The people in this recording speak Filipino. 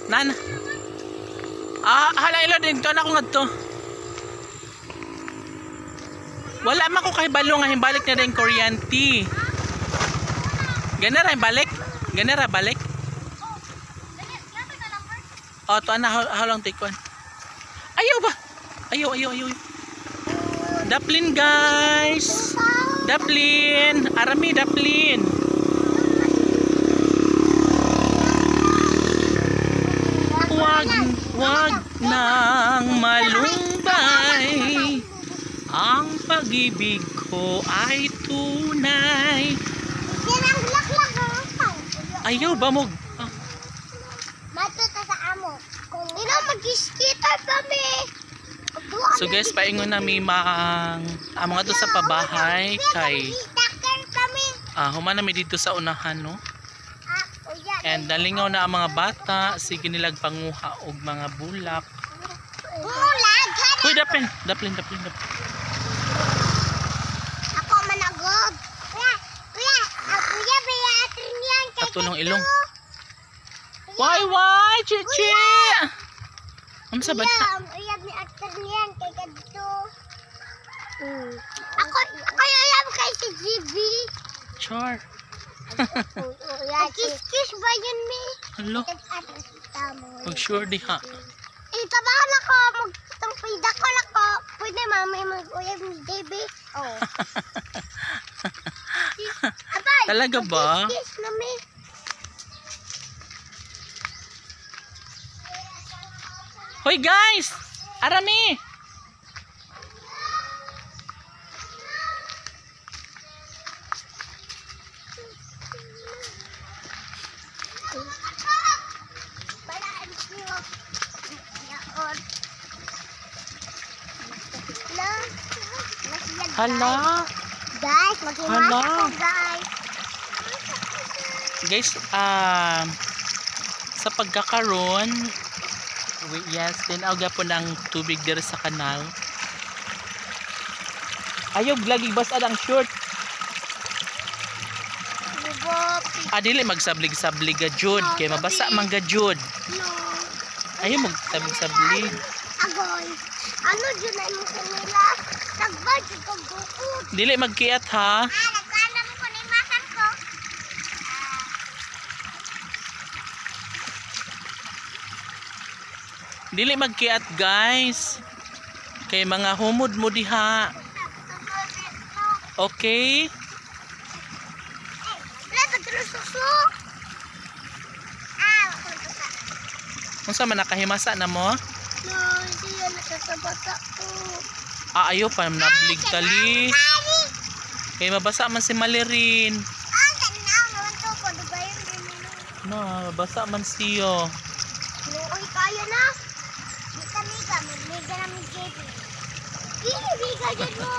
Nan. Hala ilo din to na ko ngadto. Wala man ko kay balo nga himbalik na rin kuryente. Ganara balik? Ganara balik? Oh, to ana halang tikon. Ayaw ba? Ayaw. Daplin guys. Daplin, arami daplin. Wag nang malumbay. Ang pag-ibig ko ay tunay. Ayaw ba mo? Matuto sa amo. Kung ino mag-skater kami. So guys, paingon na mi among ato sa pabahay kay human na mi dito sa unahan no. And nalingaw na ang mga bata, sige nilag panguha og mga bulak. Uy, daplin. Ako managod. Kuya, atrin yan. Patulong ilong. Why, chichi? Ang sabad ka. Uyab ni atrin yan kay kadto. Ako alam kay si GB. Char. Kiss ba yun, mi? Hello? Mag-sure di ha. Tabahan ako. Magtampida ko na ko. Pwede mami mag-uyab ni GB. Oh. Talaga ba? Kiss na, mi. Hoy guys! Arami! Hala! Guys, mag-imasa ko, guys. Guys, sa pagkakaroon, yes, tinawag po ng tubig dito sa kanal. Ayaw, lagi basta ang short. Dili magsablig-sablig ga jud kay mabasa man ga jud. No. Ayaw magsablig-sablig. Agoy. Ano jud na mo kanila? Tagbad jud kag bukod. Dili magkiat ha. Nagkana mo ko ni makan ko. Dili magkiat guys. Kay mga humod mo diha. Okay? Susu. Unsa man nakahimasa na mo? No, hindi yan nakasabata ko. Ayaw pa nablig tali. Kay mabasa man si Malirin. Mabasa man siyo. Uy, kaya na. Miga, miga namin JP. Miga dyan mo.